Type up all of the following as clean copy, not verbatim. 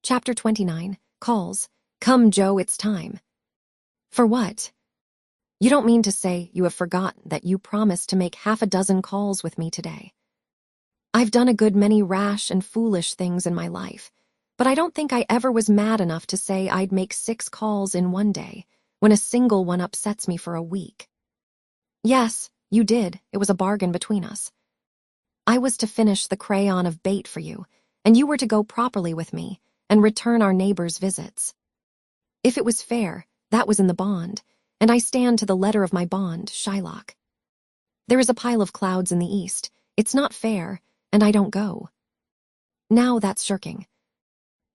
Chapter 29. Calls. Come, Joe, it's time. For what? You don't mean to say you have forgotten that you promised to make 6 calls with me today. I've done a good many rash and foolish things in my life, but I don't think I ever was mad enough to say I'd make 6 calls in one day when a single one upsets me for a week. Yes, you did. It was a bargain between us. I was to finish the crayon of bait for you, and you were to go properly with me and return our neighbors' visits. If it was fair, that was in the bond, and I stand to the letter of my bond, Shylock. There is a pile of clouds in the east. It's not fair, and I don't go. Now that's shirking.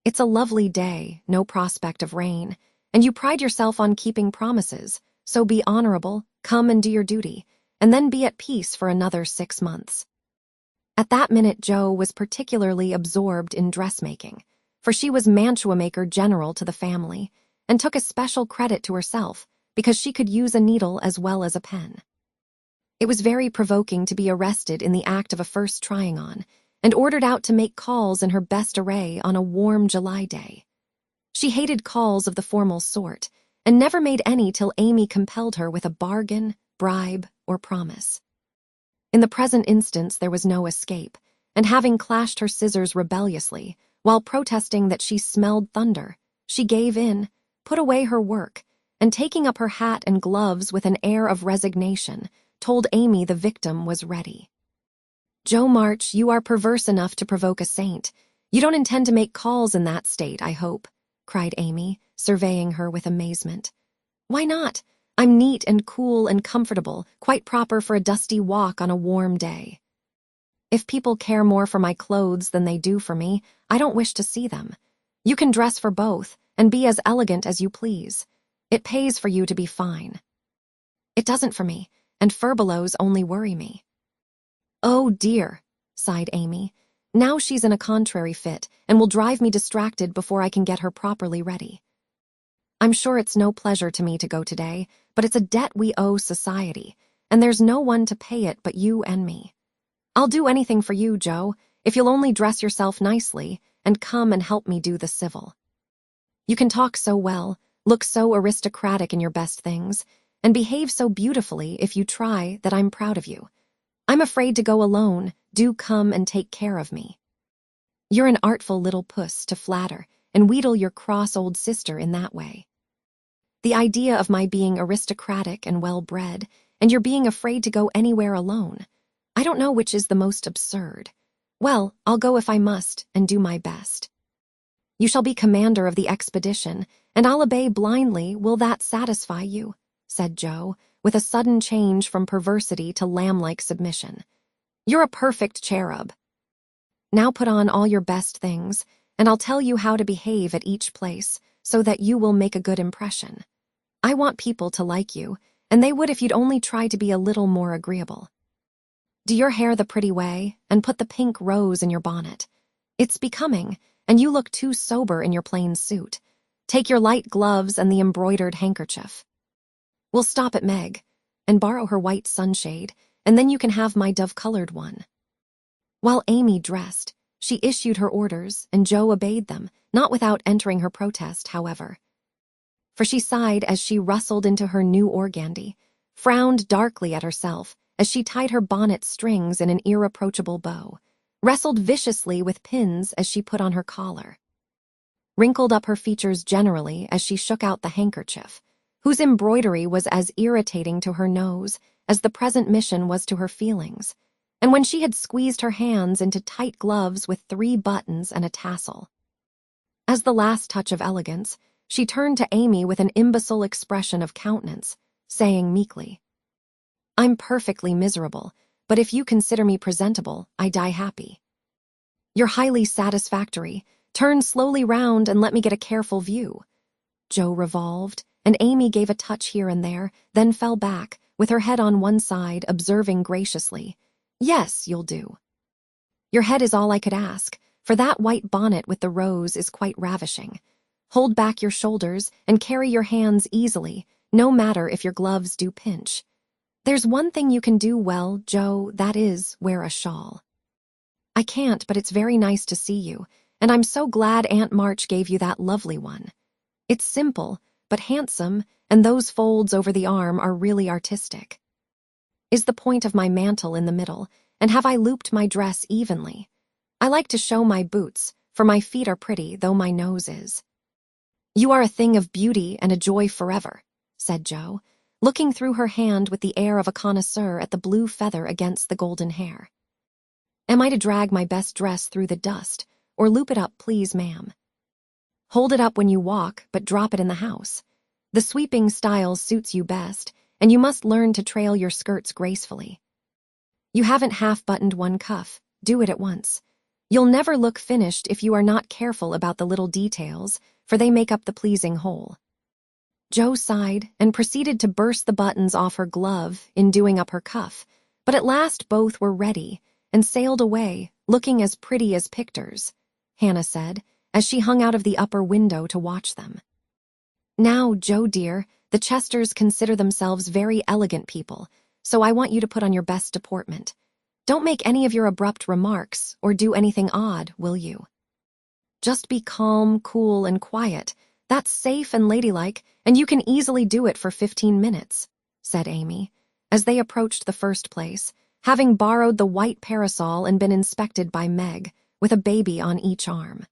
It's a lovely day, no prospect of rain, and you pride yourself on keeping promises, so be honorable, come and do your duty, and then be at peace for another 6 months. At that minute, Jo was particularly absorbed in dressmaking, for she was mantua-maker general to the family, and took a special credit to herself because she could use a needle as well as a pen. It was very provoking to be arrested in the act of a first trying on, and ordered out to make calls in her best array on a warm July day. She hated calls of the formal sort, and never made any till Amy compelled her with a bargain, bribe, or promise. In the present instance there was no escape, and having clashed her scissors rebelliously, while protesting that she smelled thunder, she gave in, put away her work, and taking up her hat and gloves with an air of resignation, told Amy the victim was ready. "Jo March, you are perverse enough to provoke a saint. You don't intend to make calls in that state, I hope," cried Amy, surveying her with amazement. "Why not? I'm neat and cool and comfortable, quite proper for a dusty walk on a warm day. If people care more for my clothes than they do for me, I don't wish to see them. You can dress for both, and be as elegant as you please. It pays for you to be fine." "It doesn't for me, and furbelows only worry me." "Oh dear," sighed Amy. "Now she's in a contrary fit, and will drive me distracted before I can get her properly ready. I'm sure it's no pleasure to me to go today, but it's a debt we owe society, and there's no one to pay it but you and me. I'll do anything for you, Jo, if you'll only dress yourself nicely and come and help me do the civil. You can talk so well, look so aristocratic in your best things, and behave so beautifully if you try that I'm proud of you. I'm afraid to go alone. Do come and take care of me. You're an artful little puss to flatter and wheedle your cross old sister in that way. The idea of my being aristocratic and well-bred, and your being afraid to go anywhere alone. I don't know which is the most absurd. Well, I'll go if I must, and do my best. You shall be commander of the expedition, and I'll obey blindly. Will that satisfy you?" said Jo, with a sudden change from perversity to lamb-like submission. "You're a perfect cherub. Now put on all your best things, and I'll tell you how to behave at each place, so that you will make a good impression. I want people to like you, and they would if you'd only try to be a little more agreeable. Do your hair the pretty way, and put the pink rose in your bonnet. It's becoming, and you look too sober in your plain suit. Take your light gloves and the embroidered handkerchief. We'll stop at Meg, and borrow her white sunshade, and then you can have my dove-colored one." While Amy dressed, she issued her orders, and Jo obeyed them, not without entering her protest, however. For she sighed as she rustled into her new organdy, frowned darkly at herself as she tied her bonnet strings in an irreproachable bow, wrestled viciously with pins as she put on her collar, wrinkled up her features generally as she shook out the handkerchief, whose embroidery was as irritating to her nose as the present mission was to her feelings, and when she had squeezed her hands into tight gloves with 3 buttons and a tassel. As the last touch of elegance, she turned to Amy with an imbecile expression of countenance, saying meekly, "I'm perfectly miserable, but if you consider me presentable, I die happy." "You're highly satisfactory. Turn slowly round and let me get a careful view." Jo revolved, and Amy gave a touch here and there, then fell back, with her head on one side, observing graciously, "Yes, you'll do. Your head is all I could ask, for that white bonnet with the rose is quite ravishing. Hold back your shoulders and carry your hands easily, no matter if your gloves do pinch. There's one thing you can do well, Jo, that is, wear a shawl. I can't, but it's very nice to see you, and I'm so glad Aunt March gave you that lovely one. It's simple, but handsome, and those folds over the arm are really artistic. Is the point of my mantle in the middle, and have I looped my dress evenly? I like to show my boots, for my feet are pretty, though my nose is. You are a thing of beauty and a joy forever, said Joe, looking through her hand with the air of a connoisseur at the blue feather against the golden hair. Am I to drag my best dress through the dust, or loop it up, please, ma'am? Hold it up when you walk, but drop it in the house. The sweeping style suits you best, and you must learn to trail your skirts gracefully. You haven't half-buttoned one cuff. Do it at once. You'll never look finished if you are not careful about the little details, for they make up the pleasing whole. Joe sighed and proceeded to burst the buttons off her glove in doing up her cuff, but at last both were ready and sailed away, looking as pretty as pictures, Hannah said, as she hung out of the upper window to watch them. Now, Joe dear, the Chesters consider themselves very elegant people, so I want you to put on your best deportment. Don't make any of your abrupt remarks or do anything odd, will you? Just be calm, cool, and quiet. That's safe and ladylike, and you can easily do it for 15 minutes, said Amy, as they approached the first place, having borrowed the white parasol and been inspected by Meg, with a baby on each arm.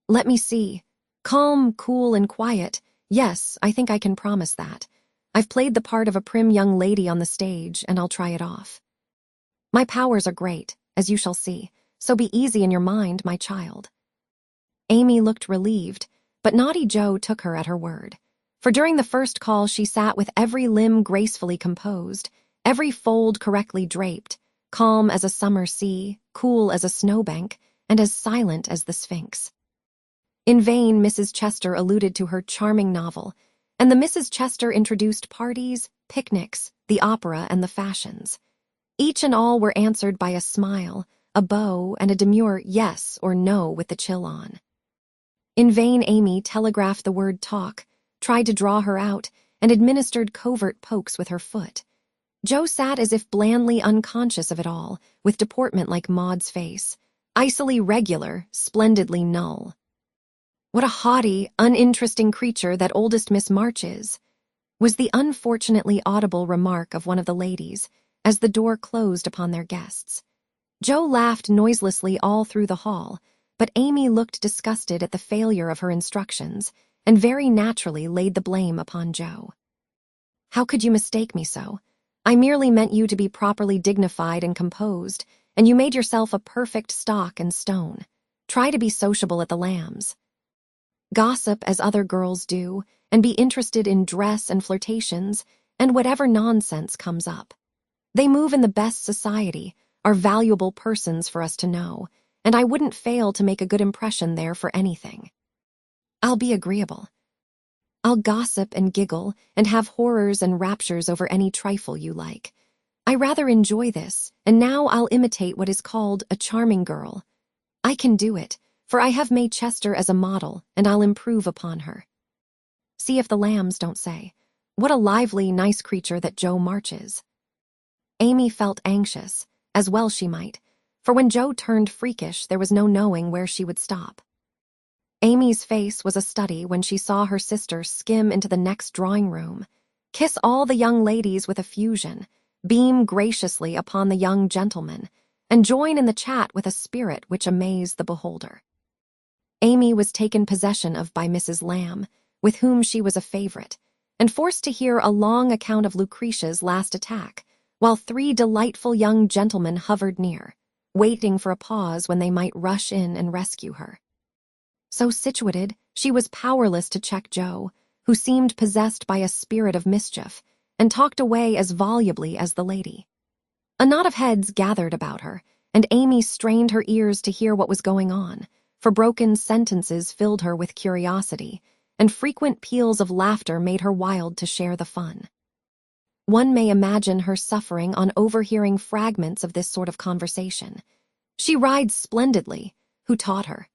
Let me see. Calm, cool, and quiet. Yes, I think I can promise that. I've played the part of a prim young lady on the stage, and I'll try it off. My powers are great, as you shall see, so be easy in your mind, my child. Amy looked relieved, but naughty Joe took her at her word. For during the first call she sat with every limb gracefully composed, every fold correctly draped, calm as a summer sea, cool as a snowbank, and as silent as the Sphinx. In vain Mrs. Chester alluded to her charming novel, and the Mrs. Chester introduced parties, picnics, the opera, and the fashions. Each and all were answered by a smile, a bow, and a demure yes or no with the chill on. In vain Amy telegraphed the word talk, tried to draw her out, and administered covert pokes with her foot. Joe sat as if blandly unconscious of it all, with deportment like Maud's face, icily regular, splendidly null. What a haughty, uninteresting creature that oldest Miss March is, was the unfortunately audible remark of one of the ladies, as the door closed upon their guests. Joe laughed noiselessly all through the hall, but Amy looked disgusted at the failure of her instructions, and very naturally laid the blame upon Joe. How could you mistake me so? I merely meant you to be properly dignified and composed, and you made yourself a perfect stock and stone. Try to be sociable at the Lambs. Gossip as other girls do, and be interested in dress and flirtations, and whatever nonsense comes up. They move in the best society, are valuable persons for us to know, and I wouldn't fail to make a good impression there for anything. I'll be agreeable. I'll gossip and giggle and have horrors and raptures over any trifle you like. I rather enjoy this, and now I'll imitate what is called a charming girl. I can do it, for I have made Chester as a model, and I'll improve upon her. See if the Lambs don't say, what a lively, nice creature that Joe March is. Amy felt anxious, as well she might, for when Joe turned freakish there was no knowing where she would stop. Amy's face was a study when she saw her sister skim into the next drawing-room, kiss all the young ladies with effusion, beam graciously upon the young gentlemen, and join in the chat with a spirit which amazed the beholder. Amy was taken possession of by Mrs. Lamb, with whom she was a favorite, and forced to hear a long account of Lucretia's last attack, while 3 delightful young gentlemen hovered near, waiting for a pause when they might rush in and rescue her. So situated, she was powerless to check Joe, who seemed possessed by a spirit of mischief, and talked away as volubly as the lady. A knot of heads gathered about her, and Amy strained her ears to hear what was going on, for broken sentences filled her with curiosity, and frequent peals of laughter made her wild to share the fun. One may imagine her suffering on overhearing fragments of this sort of conversation. She rides splendidly. Who taught her?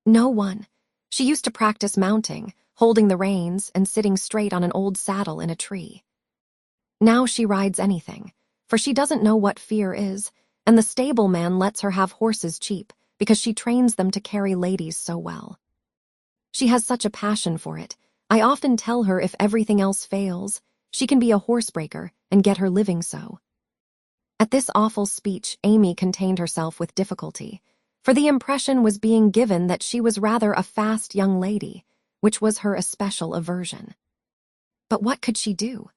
No one. She used to practice mounting, holding the reins and sitting straight on an old saddle in a tree. Now she rides anything, for she doesn't know what fear is, and the stableman lets her have horses cheap, because she trains them to carry ladies so well. She has such a passion for it. I often tell her if everything else fails, she can be a horsebreaker and get her living so." At this awful speech, Amy contained herself with difficulty, for the impression was being given that she was rather a fast young lady, which was her especial aversion. But what could she do?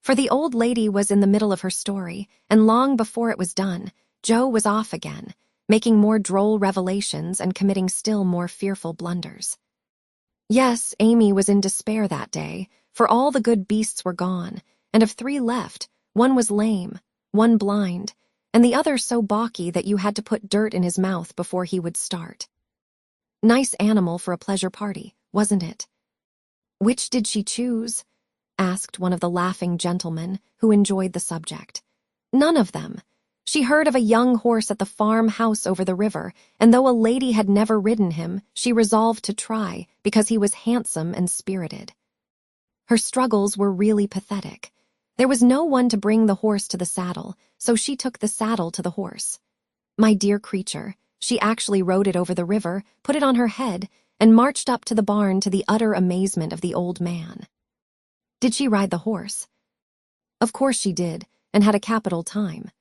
For the old lady was in the middle of her story, and long before it was done, Joe was off again, making more droll revelations and committing still more fearful blunders. Yes, Amy was in despair that day, for all the good beasts were gone, and of 3 left, one was lame, one blind, and the other so balky that you had to put dirt in his mouth before he would start. Nice animal for a pleasure party, wasn't it? "Which did she choose?" asked one of the laughing gentlemen who enjoyed the subject. "None of them. She heard of a young horse at the farmhouse over the river, and though a lady had never ridden him, she resolved to try, because he was handsome and spirited." Her struggles were really pathetic. There was no one to bring the horse to the saddle, so she took the saddle to the horse. My dear creature, she actually rode it over the river, put it on her head, and marched up to the barn to the utter amazement of the old man. Did she ride the horse? Of course she did, and had a capital time.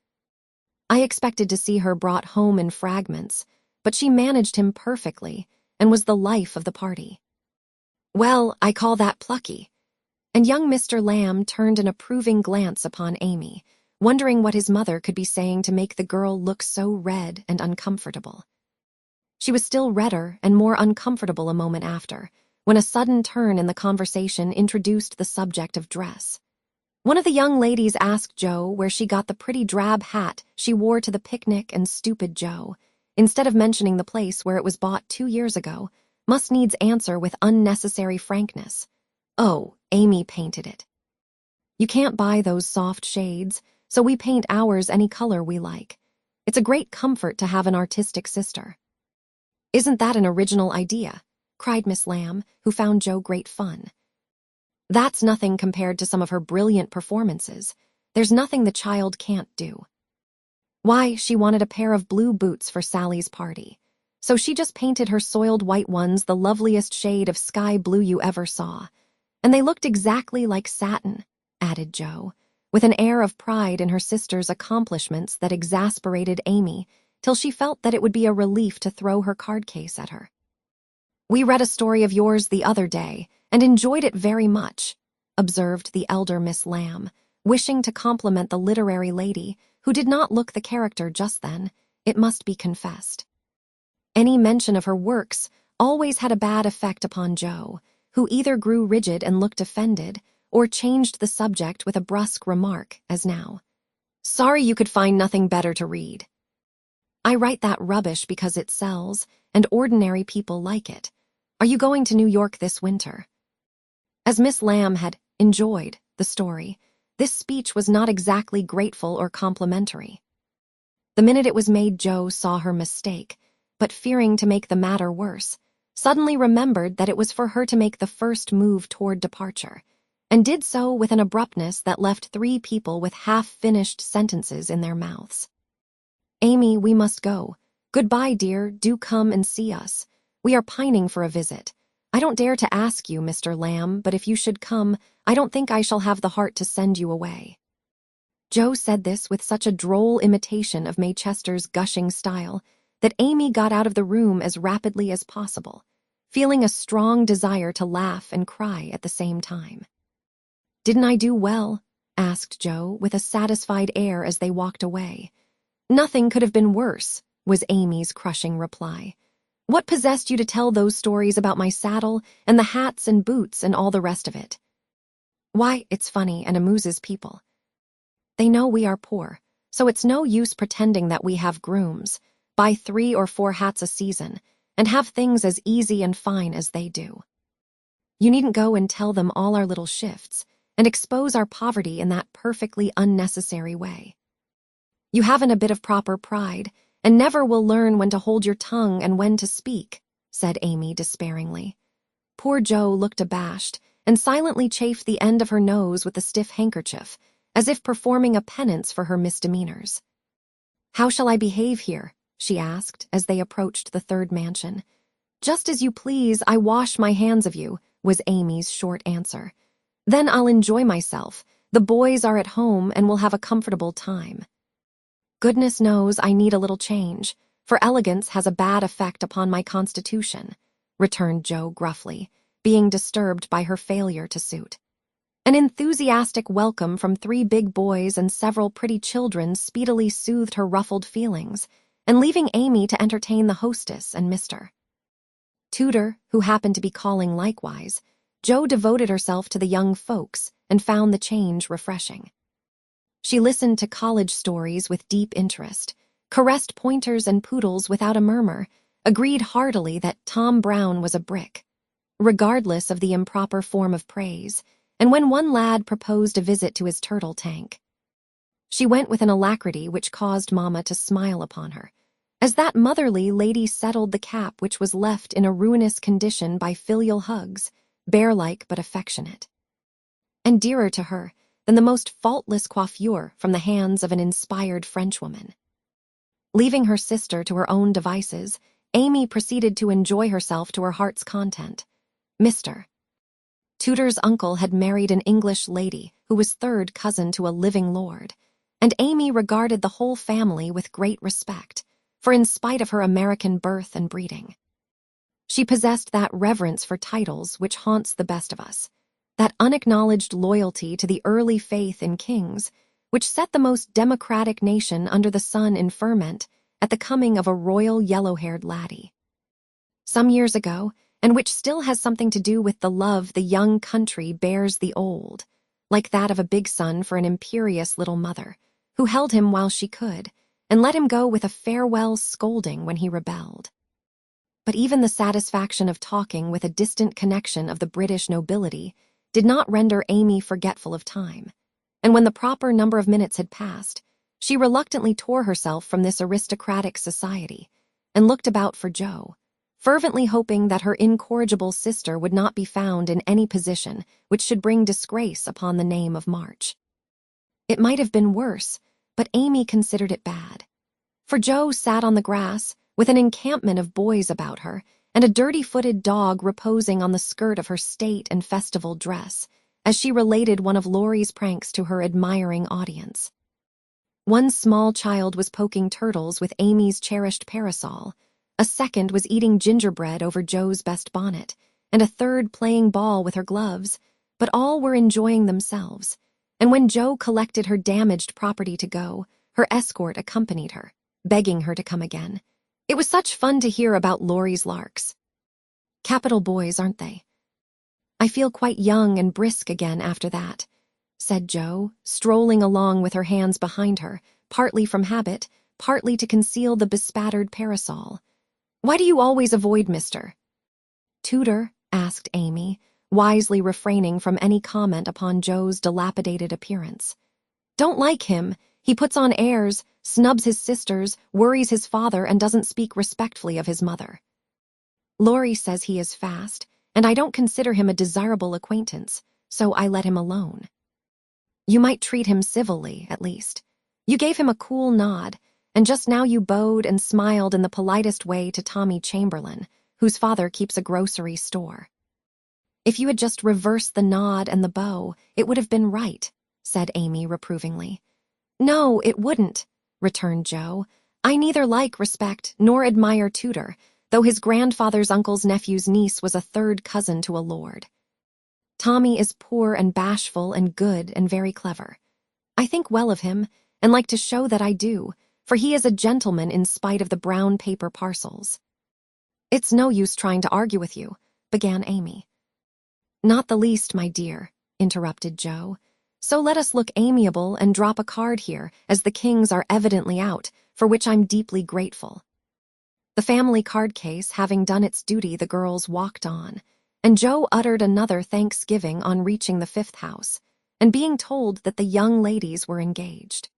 I expected to see her brought home in fragments, but she managed him perfectly, and was the life of the party. "Well, I call that plucky." And young Mr. Lamb turned an approving glance upon Amy, wondering what his mother could be saying to make the girl look so red and uncomfortable. She was still redder and more uncomfortable a moment after, when a sudden turn in the conversation introduced the subject of dress. One of the young ladies asked Joe where she got the pretty drab hat she wore to the picnic, and stupid Joe, instead of mentioning the place where it was bought 2 years ago, must needs answer with unnecessary frankness, "Oh, Amy painted it. You can't buy those soft shades, so we paint ours any color we like. It's a great comfort to have an artistic sister." "Isn't that an original idea?" cried Miss Lamb, who found Joe great fun. "That's nothing compared to some of her brilliant performances. There's nothing the child can't do." Why, she wanted a pair of blue boots for Sally's party, so she just painted her soiled white ones the loveliest shade of sky blue you ever saw. And they looked exactly like satin, added Joe, with an air of pride in her sister's accomplishments that exasperated Amy, till she felt that it would be a relief to throw her card case at her. "We read a story of yours the other day, and enjoyed it very much," observed the elder Miss Lamb, wishing to compliment the literary lady, who did not look the character just then, it must be confessed. Any mention of her works always had a bad effect upon Joe, who either grew rigid and looked offended, or changed the subject with a brusque remark, as now. "Sorry you could find nothing better to read." "I write that rubbish because it sells, and ordinary people like it. Are you going to New York this winter?" As Miss Lamb had enjoyed the story, this speech was not exactly grateful or complimentary. The minute it was made, Joe saw her mistake, but fearing to make the matter worse, suddenly remembered that it was for her to make the first move toward departure, and did so with an abruptness that left 3 people with half-finished sentences in their mouths. "Amy, we must go. Goodbye, dear, do come and see us. We are pining for a visit. I don't dare to ask you, Mr. Lamb, but if you should come, I don't think I shall have the heart to send you away." Joe said this with such a droll imitation of Maychester's gushing style that Amy got out of the room as rapidly as possible, feeling a strong desire to laugh and cry at the same time. "Didn't I do well?" asked Joe with a satisfied air as they walked away. "Nothing could have been worse," was Amy's crushing reply. "What possessed you to tell those stories about my saddle and the hats and boots and all the rest of it?" "Why, it's funny and amuses people. They know we are poor, so it's no use pretending that we have grooms, buy 3 or 4 hats a season, and have things as easy and fine as they do. You needn't go and tell them all our little shifts, and expose our poverty in that perfectly unnecessary way. You haven't a bit of proper pride, and never will learn when to hold your tongue and when to speak," said Amy despairingly. Poor Joe looked abashed, and silently chafed the end of her nose with the stiff handkerchief, as if performing a penance for her misdemeanors. "How shall I behave here?" she asked as they approached the third mansion. Just as you please, I wash my hands of you, was Amy's short answer. Then I'll enjoy myself. The boys are at home and will have a comfortable time. Goodness knows I need a little change, for elegance has a bad effect upon my constitution, returned Jo gruffly, being disturbed by her failure to suit. An enthusiastic welcome from 3 big boys and several pretty children speedily soothed her ruffled feelings, and leaving Amy to entertain the hostess and Mr. Tudor, who happened to be calling likewise, Jo devoted herself to the young folks and found the change refreshing. She listened to college stories with deep interest, caressed pointers and poodles without a murmur, agreed heartily that Tom Brown was a brick, regardless of the improper form of praise, and when one lad proposed a visit to his turtle tank, she went with an alacrity which caused Mama to smile upon her, as that motherly lady settled the cap which was left in a ruinous condition by filial hugs, bear-like but affectionate, and dearer to her than the most faultless coiffure from the hands of an inspired Frenchwoman. Leaving her sister to her own devices, Amy proceeded to enjoy herself to her heart's content. Mr. Tudor's uncle had married an English lady who was third cousin to a living lord, and Amy regarded the whole family with great respect, for in spite of her American birth and breeding, she possessed that reverence for titles which haunts the best of us, that unacknowledged loyalty to the early faith in kings, which set the most democratic nation under the sun in ferment at the coming of a royal yellow-haired laddie. Some years ago, and which still has something to do with the love the young country bears the old, like that of a big son for an imperious little mother, who held him while she could, and let him go with a farewell scolding when he rebelled. But even the satisfaction of talking with a distant connection of the British nobility did not render Amy forgetful of time, and when the proper number of minutes had passed, she reluctantly tore herself from this aristocratic society and looked about for Jo, fervently hoping that her incorrigible sister would not be found in any position which should bring disgrace upon the name of March. It might have been worse, but Amy considered it bad, for Jo sat on the grass with an encampment of boys about her and a dirty-footed dog reposing on the skirt of her state and festival dress, as she related one of Laurie's pranks to her admiring audience. One small child was poking turtles with Amy's cherished parasol, a second was eating gingerbread over Jo's best bonnet, and a third playing ball with her gloves, but all were enjoying themselves, and when Jo collected her damaged property to go, her escort accompanied her, begging her to come again. It was such fun to hear about Laurie's larks. Capital boys, aren't they? I feel quite young and brisk again after that, said Jo, strolling along with her hands behind her, partly from habit, partly to conceal the bespattered parasol. Why do you always avoid Mr. Tudor? Asked Amy, wisely refraining from any comment upon Jo's dilapidated appearance. Don't like him. He puts on airs, snubs his sisters, worries his father, and doesn't speak respectfully of his mother. Laurie says he is fast, and I don't consider him a desirable acquaintance, so I let him alone. You might treat him civilly, at least. You gave him a cool nod, and just now you bowed and smiled in the politest way to Tommy Chamberlain, whose father keeps a grocery store. If you had just reversed the nod and the bow, it would have been right, said Amy reprovingly. No, it wouldn't, returned Jo. I neither like respect nor admire Tudor, though his grandfather's uncle's nephew's niece was a third cousin to a lord. Tommy is poor and bashful and good and very clever. I think well of him, and like to show that I do, for he is a gentleman in spite of the brown paper parcels. It's no use trying to argue with you, began Amy. Not the least, my dear, interrupted Jo. So let us look amiable and drop a card here, as the kings are evidently out, for which I'm deeply grateful. The family card case having done its duty, the girls walked on, and Jo uttered another thanksgiving on reaching the 5th house, and being told that the young ladies were engaged.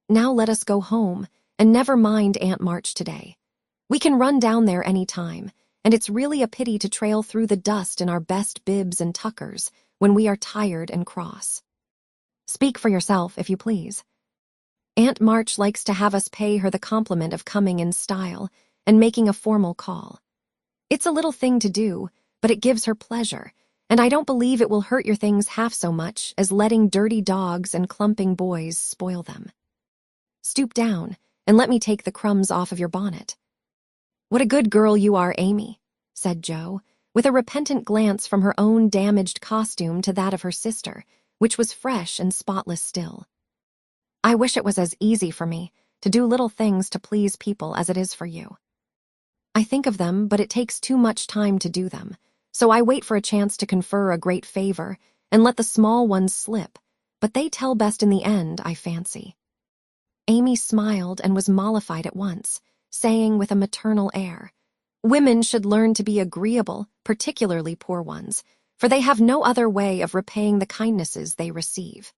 Now let us go home, and never mind Aunt March today. We can run down there any time, and it's really a pity to trail through the dust in our best bibs and tuckers when we are tired and cross. Speak for yourself, if you please. Aunt March likes to have us pay her the compliment of coming in style and making a formal call. It's a little thing to do, but it gives her pleasure, and I don't believe it will hurt your things half so much as letting dirty dogs and clumping boys spoil them. Stoop down and let me take the crumbs off of your bonnet. What a good girl you are, Amy, said Jo, with a repentant glance from her own damaged costume to that of her sister, which was fresh and spotless still. I wish it was as easy for me to do little things to please people as it is for you. I think of them, but it takes too much time to do them, so I wait for a chance to confer a great favor and let the small ones slip, but they tell best in the end, I fancy. Amy smiled and was mollified at once, saying with a maternal air, "Women should learn to be agreeable, particularly poor ones, for they have no other way of repaying the kindnesses they receive.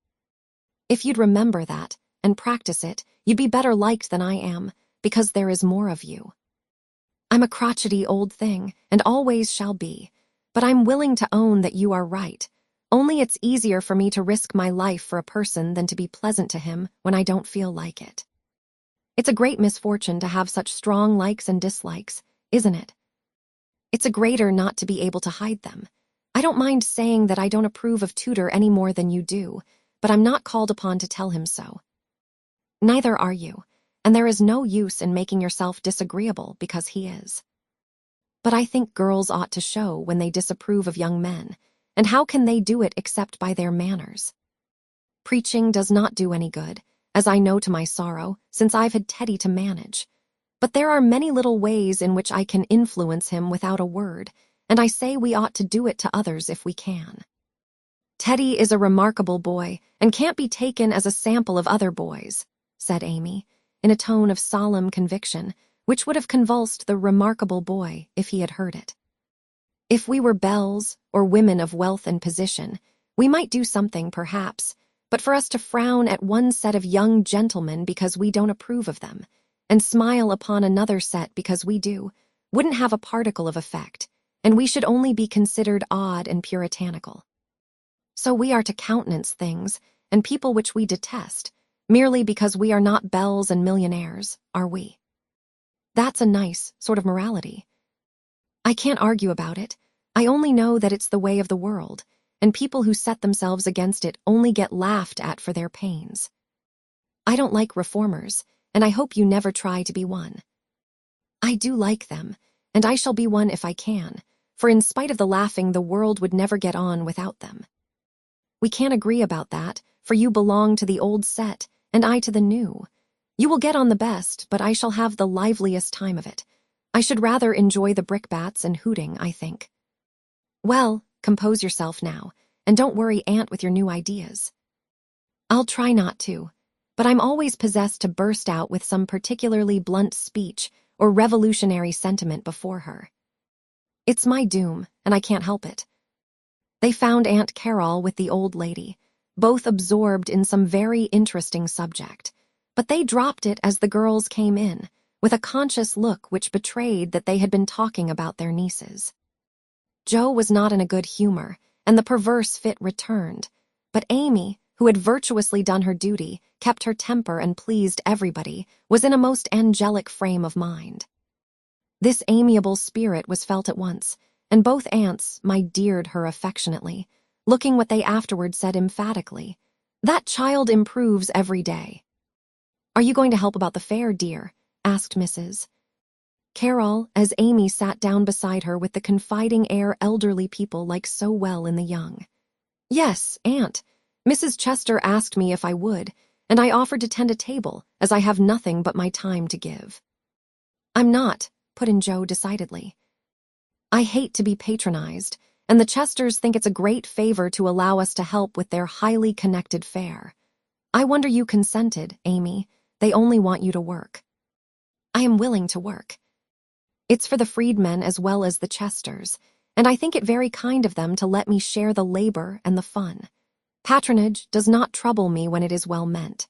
If you'd remember that and practice it, you'd be better liked than I am, because there is more of you. I'm a crotchety old thing, and always shall be, but I'm willing to own that you are right. Only it's easier for me to risk my life for a person than to be pleasant to him when I don't feel like it. It's a great misfortune to have such strong likes and dislikes, isn't it? It's a greater not to be able to hide them. I don't mind saying that I don't approve of Tudor any more than you do, but I'm not called upon to tell him so. Neither are you, and there is no use in making yourself disagreeable because he is. But I think girls ought to show when they disapprove of young men, and how can they do it except by their manners? Preaching does not do any good, as I know to my sorrow, since I've had Teddy to manage. But there are many little ways in which I can influence him without a word, and I say we ought to do it to others if we can. Teddy is a remarkable boy, and can't be taken as a sample of other boys, said Amy, in a tone of solemn conviction, which would have convulsed the remarkable boy if he had heard it. If we were belles, or women of wealth and position, we might do something, perhaps, but for us to frown at one set of young gentlemen because we don't approve of them, and smile upon another set because we do, wouldn't have a particle of effect, and we should only be considered odd and puritanical. So we are to countenance things, and people which we detest, merely because we are not belles and millionaires, are we? That's a nice sort of morality. I can't argue about it. I only know that it's the way of the world, and people who set themselves against it only get laughed at for their pains. I don't like reformers, and I hope you never try to be one. I do like them, and I shall be one if I can, for in spite of the laughing, the world would never get on without them. We can't agree about that, for you belong to the old set, and I to the new. You will get on the best, but I shall have the liveliest time of it. I should rather enjoy the brickbats and hooting, I think. Well, compose yourself now, and don't worry Aunt with your new ideas. I'll try not to, but I'm always possessed to burst out with some particularly blunt speech or revolutionary sentiment before her. It's my doom, and I can't help it. They found Aunt Carol with the old lady, both absorbed in some very interesting subject, but they dropped it as the girls came in, with a conscious look which betrayed that they had been talking about their nieces. Jo was not in a good humor, and the perverse fit returned, but Amy, who had virtuously done her duty, kept her temper and pleased everybody, was in a most angelic frame of mind. This amiable spirit was felt at once, and both aunts my-deared her affectionately, looking what they afterward said emphatically, "That child improves every day." "Are you going to help about the fair, dear?" asked Mrs. Carol, as Amy sat down beside her with the confiding air elderly people like so well in the young. "Yes, Aunt. Mrs. Chester asked me if I would, and I offered to tend a table, as I have nothing but my time to give." "I'm not," put in Jo decidedly. "I hate to be patronized, and the Chesters think it's a great favor to allow us to help with their highly connected fair. I wonder you consented, Amy. They only want you to work." "I am willing to work. It's for the freedmen as well as the Chesters, and I think it very kind of them to let me share the labor and the fun. Patronage does not trouble me when it is well meant."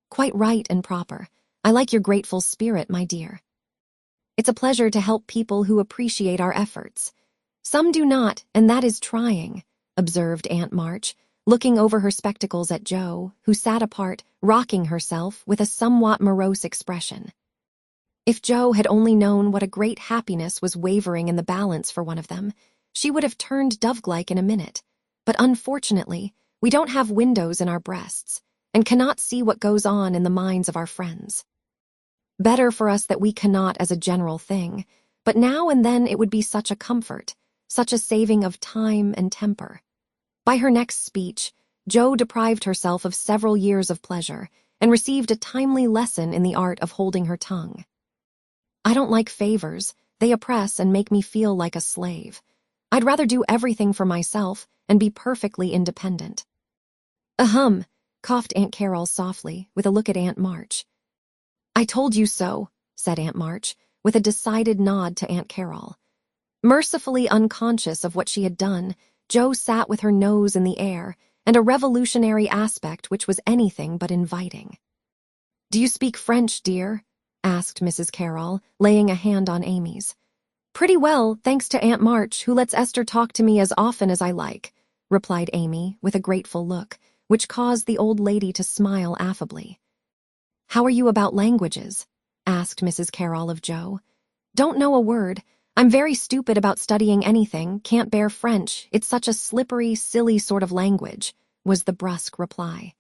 "Quite right and proper. I like your grateful spirit, my dear. It's a pleasure to help people who appreciate our efforts. Some do not, and that is trying," observed Aunt March, looking over her spectacles at Joe, who sat apart, rocking herself with a somewhat morose expression. If Joe had only known what a great happiness was wavering in the balance for one of them, she would have turned dove-like in a minute. But unfortunately, we don't have windows in our breasts, and cannot see what goes on in the minds of our friends. Better for us that we cannot as a general thing, but now and then it would be such a comfort, such a saving of time and temper. By her next speech, Jo deprived herself of several years of pleasure and received a timely lesson in the art of holding her tongue. I don't like favors. They oppress and make me feel like a slave. I'd rather do everything for myself and be perfectly independent. Ahem, coughed Aunt Carol softly, with a look at Aunt March. I told you so, said Aunt March, with a decided nod to Aunt Carol. Mercifully unconscious of what she had done, Jo sat with her nose in the air and a revolutionary aspect which was anything but inviting. Do you speak French, dear? Asked Mrs. Carroll, laying a hand on Amy's. Pretty well, thanks to Aunt March, who lets Esther talk to me as often as I like, replied Amy, with a grateful look, which caused the old lady to smile affably. How are you about languages? Asked Mrs. Carroll of Jo. Don't know a word. I'm very stupid about studying anything, can't bear French, it's such a slippery, silly sort of language, was the brusque reply.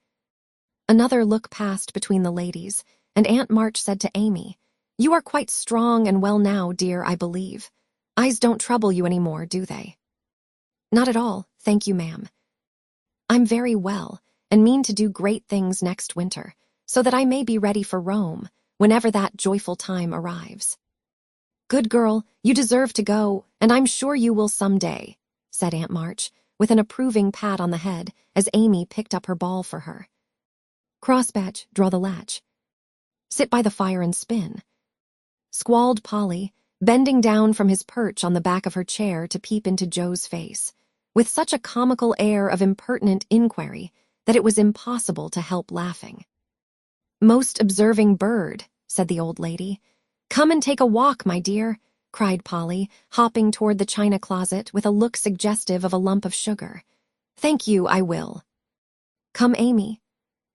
Another look passed between the ladies, and Aunt March said to Amy, You are quite strong and well now, dear, I believe. Eyes don't trouble you any more, do they? Not at all, thank you, ma'am. I'm very well, and mean to do great things next winter, so that I may be ready for Rome, whenever that joyful time arrives. Good girl, you deserve to go, and I'm sure you will some day, said Aunt March, with an approving pat on the head as Amy picked up her ball for her. Crossbatch, draw the latch. Sit by the fire and spin, squalled Polly, bending down from his perch on the back of her chair to peep into Jo's face, with such a comical air of impertinent inquiry that it was impossible to help laughing. Most observing bird, said the old lady. Come and take a walk, my dear, cried Polly, hopping toward the china closet with a look suggestive of a lump of sugar. Thank you, I will. Come, Amy.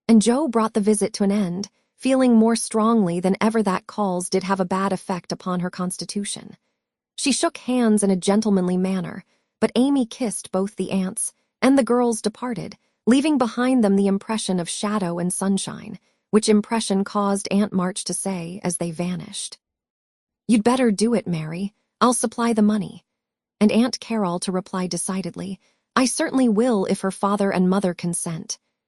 And Jo brought the visit to an end, feeling more strongly than ever that calls did have a bad effect upon her constitution. She shook hands in a gentlemanly manner, but Amy kissed both the aunts, and the girls departed, leaving behind them the impression of shadow and sunshine, which impression caused Aunt March to say as they vanished. You'd better do it, Mary. I'll supply the money. And Aunt Carol to reply decidedly, I certainly will if her father and mother consent.